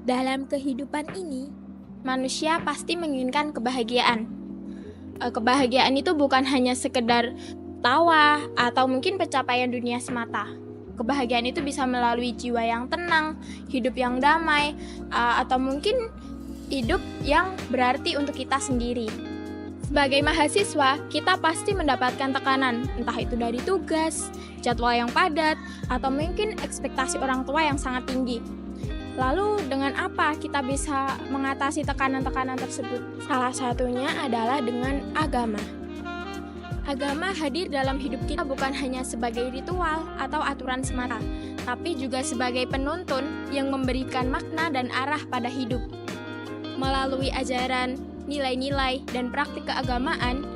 Dalam kehidupan ini, manusia pasti menginginkan kebahagiaan. Kebahagiaan itu bukan hanya sekedar tawa atau mungkin pencapaian dunia semata. Kebahagiaan itu bisa melalui jiwa yang tenang, hidup yang damai, atau mungkin hidup yang berarti untuk kita sendiri. Sebagai mahasiswa, kita pasti mendapatkan tekanan, entah itu dari tugas, jadwal yang padat, atau mungkin ekspektasi orang tua yang sangat tinggi. Lalu dengan apa kita bisa mengatasi tekanan-tekanan tersebut? Salah satunya adalah dengan agama. Agama hadir dalam hidup kita bukan hanya sebagai ritual atau aturan semata, tapi juga sebagai penuntun yang memberikan makna dan arah pada hidup. Melalui ajaran, nilai-nilai, dan praktik keagamaan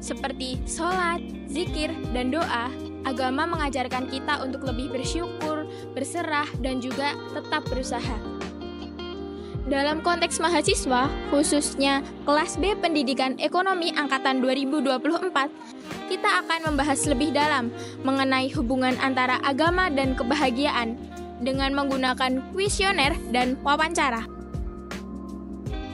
seperti sholat, zikir, dan doa, agama mengajarkan kita untuk lebih bersyukur, berserah, dan juga tetap berusaha. Dalam konteks mahasiswa, khususnya kelas B Pendidikan Ekonomi Angkatan 2024, kita akan membahas lebih dalam mengenai hubungan antara agama dan kebahagiaan dengan menggunakan kuesioner dan wawancara.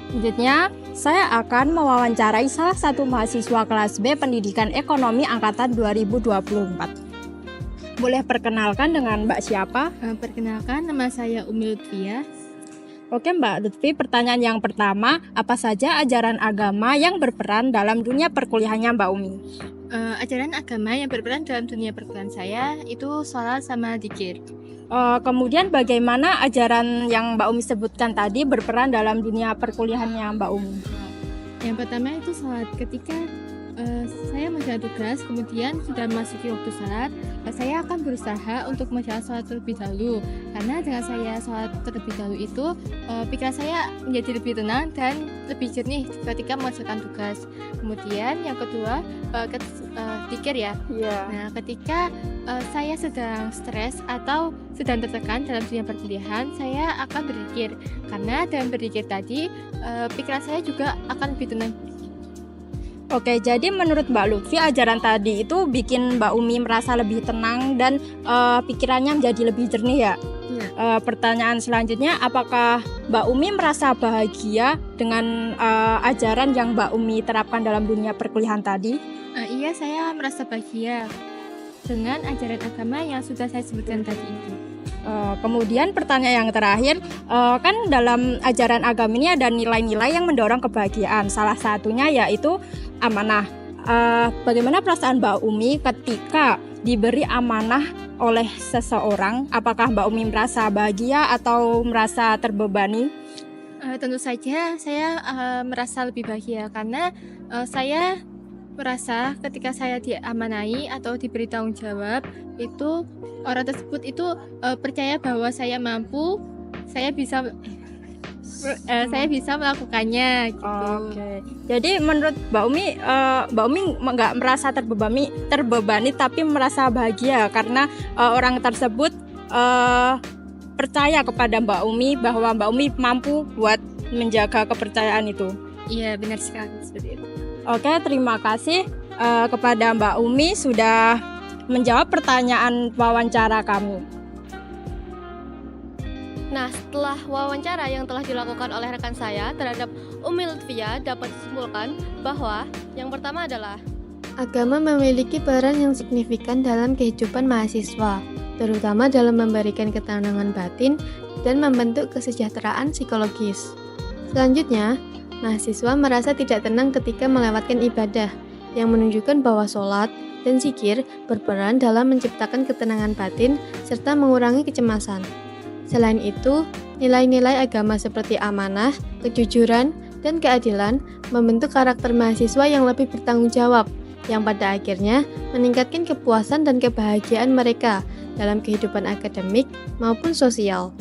Selanjutnya, saya akan mewawancarai salah satu mahasiswa kelas B Pendidikan Ekonomi Angkatan 2024. Boleh perkenalkan dengan Mbak siapa? Perkenalkan, nama saya Umi Lutfia. Oke Mbak Lutfi, pertanyaan yang pertama, apa saja ajaran agama yang berperan dalam dunia perkuliahannya Mbak Umi? Ajaran agama yang berperan dalam dunia perkuliahan saya itu sholat sama zikir. Kemudian bagaimana ajaran yang Mbak Umi sebutkan tadi berperan dalam dunia perkuliahannya Mbak Umi? Yang pertama itu sholat. Ketika saya menjalani tugas, kemudian sudah memasuki waktu sholat, saya akan berusaha untuk menjalani sholat terlebih dahulu. Karena dengan saya sholat terlebih dahulu itu, pikiran saya menjadi lebih tenang dan lebih jernih ketika mengerjakan tugas. Kemudian yang kedua, zikir ya. Nah, ketika saya sedang stres atau sedang tertekan dalam dunia perkuliahan, saya akan berzikir. Karena dengan berzikir tadi, pikiran saya juga akan lebih tenang. Oke, jadi menurut Mbak Lutfi, ajaran tadi itu bikin Mbak Umi merasa lebih tenang dan pikirannya menjadi lebih jernih ya? Ya. Pertanyaan selanjutnya, apakah Mbak Umi merasa bahagia dengan ajaran yang Mbak Umi terapkan dalam dunia perkuliahan tadi? Iya, saya merasa bahagia dengan ajaran agama yang sudah saya sebutkan tadi itu. Kemudian pertanyaan yang terakhir, kan dalam ajaran agama ini ada nilai-nilai yang mendorong kebahagiaan. Salah satunya yaitu amanah. Bagaimana perasaan Mbak Umi ketika diberi amanah oleh seseorang? Apakah Mbak Umi merasa bahagia atau merasa terbebani? Tentu saja saya merasa lebih bahagia karena saya merasa ketika saya diamanai atau diberi tanggung jawab, itu orang tersebut itu percaya bahwa saya mampu, saya bisa melakukannya gitu. Oke. Jadi menurut Mbak Umi nggak merasa terbebani tapi merasa bahagia karena orang tersebut percaya kepada Mbak Umi bahwa Mbak Umi mampu buat menjaga kepercayaan itu. Iya, benar sekali seperti itu. Oke, terima kasih kepada Mbak Umi sudah menjawab pertanyaan wawancara kami. Nah, setelah wawancara yang telah dilakukan oleh rekan saya terhadap Umi Lutfia, dapat disimpulkan bahwa yang pertama adalah agama memiliki peran yang signifikan dalam kehidupan mahasiswa, terutama dalam memberikan ketenangan batin dan membentuk kesejahteraan psikologis. Selanjutnya, mahasiswa merasa tidak tenang ketika melewatkan ibadah, yang menunjukkan bahwa sholat dan zikir berperan dalam menciptakan ketenangan batin serta mengurangi kecemasan. Selain itu, nilai-nilai agama seperti amanah, kejujuran, dan keadilan membentuk karakter mahasiswa yang lebih bertanggung jawab, yang pada akhirnya meningkatkan kepuasan dan kebahagiaan mereka dalam kehidupan akademik maupun sosial.